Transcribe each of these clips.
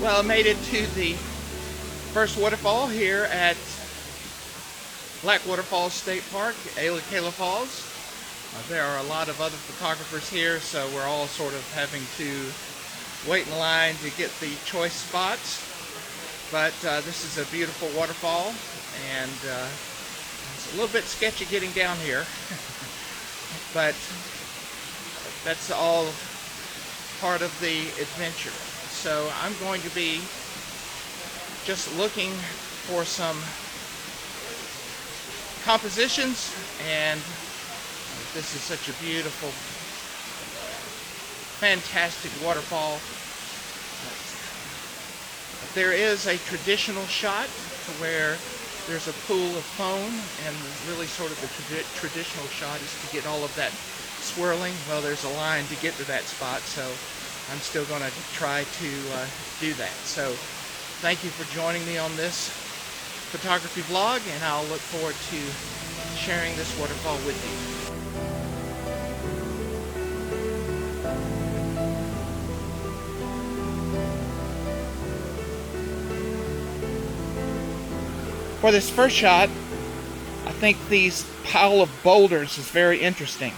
Well, I made it to the first waterfall here at Blackwater Falls State Park, Elakala Falls. There are a lot of other photographers here, so we're all sort of having to wait in line to get the choice spots. But this is a beautiful waterfall, and it's a little bit sketchy getting down here. But that's all part of the adventure. So I'm going to be just looking for some compositions, and this is such a beautiful, fantastic waterfall. There is a traditional shot where there's a pool of foam, and really sort of the traditional shot is to get all of that swirling. Well, there's a line to get to that spot, so I'm still going to try to do that. So thank you for joining me on this photography vlog, and I'll look forward to sharing this waterfall with you. For this first shot, I think these pile of boulders is very interesting.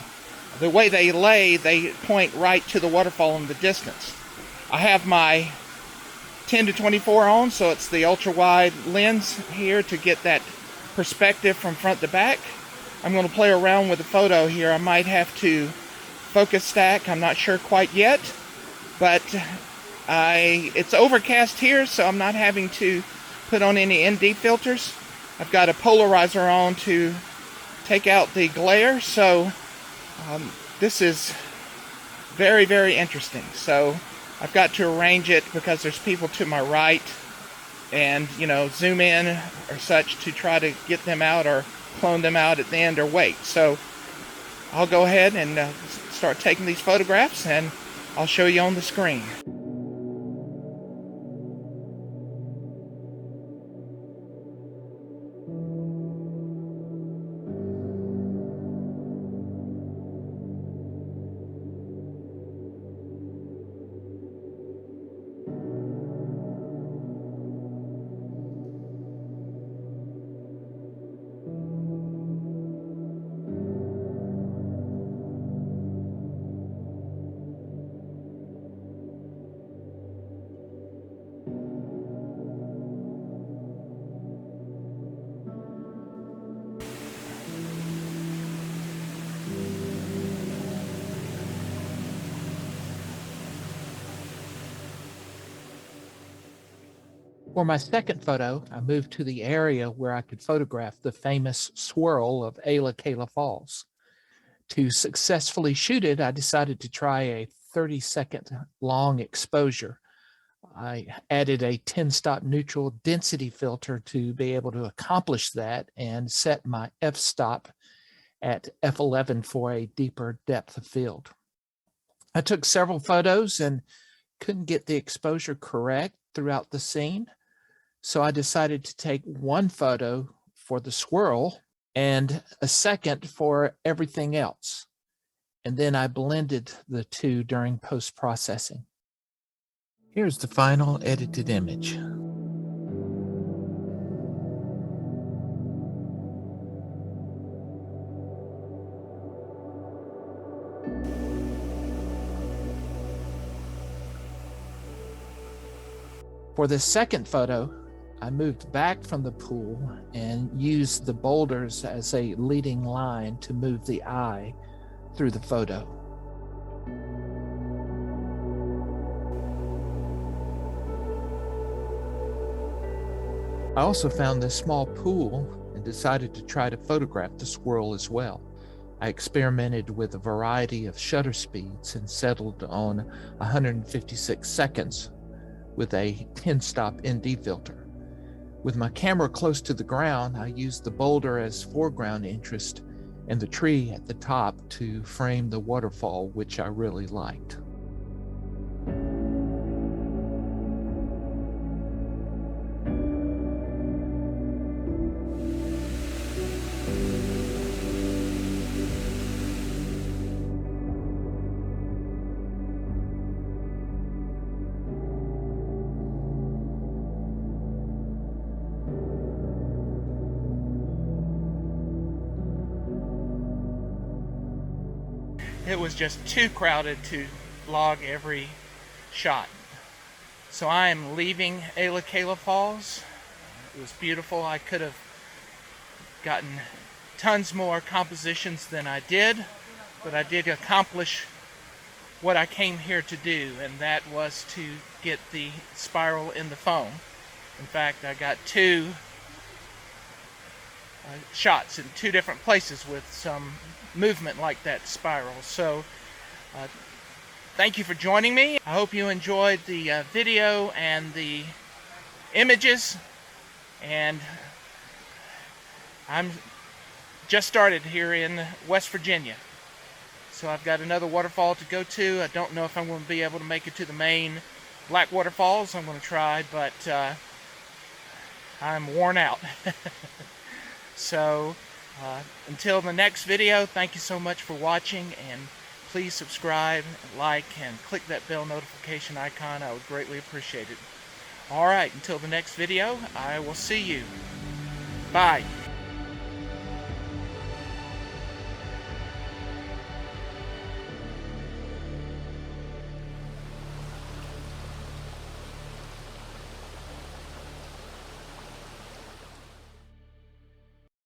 The way they lay, they point right to the waterfall in the distance. I have my 10 to 24 on, so it's the ultra wide lens here to get that perspective from front to back. I'm going to play around with the photo here. I might have to focus stack, I'm not sure quite yet, but it's overcast here, so I'm not having to put on any ND filters. I've got a polarizer on to take out the glare, so this is very, very interesting. So I've got to arrange it because there's people to my right, and zoom in or such to try to get them out or clone them out at the end or wait. So I'll go ahead and start taking these photographs, and I'll show you on the screen. For my second photo, I moved to the area where I could photograph the famous swirl of Elakala Falls. To successfully shoot it, I decided to try a 30-second long exposure. I added a 10-stop neutral density filter to be able to accomplish that, and set my f-stop at f11 for a deeper depth of field. I took several photos and couldn't get the exposure correct throughout the scene. So I decided to take one photo for the swirl and a second for everything else. And then I blended the two during post-processing. Here's the final edited image. For the second photo, I moved back from the pool and used the boulders as a leading line to move the eye through the photo. I also found this small pool and decided to try to photograph the swirl as well. I experimented with a variety of shutter speeds and settled on 156 seconds with a 10-stop ND filter. With my camera close to the ground, I used the boulder as foreground interest and the tree at the top to frame the waterfall, which I really liked. it was just too crowded to vlog every shot. So I am leaving Elakala Falls. It was beautiful. I could have gotten tons more compositions than I did, but I did accomplish what I came here to do, and that was to get the spiral in the foam. In fact, I got two shots in two different places with some movement like that spiral. So thank you for joining me. I hope you enjoyed the video and the images, and I'm just started here in West Virginia. So I've got another waterfall to go to. I don't know if I'm going to be able to make it to the main Blackwater Falls. I'm going to try, but I'm worn out. So until the next video, thank you so much for watching, and please subscribe, like, and click that bell notification icon. I would greatly appreciate it. Alright, until the next video, I will see you. Bye.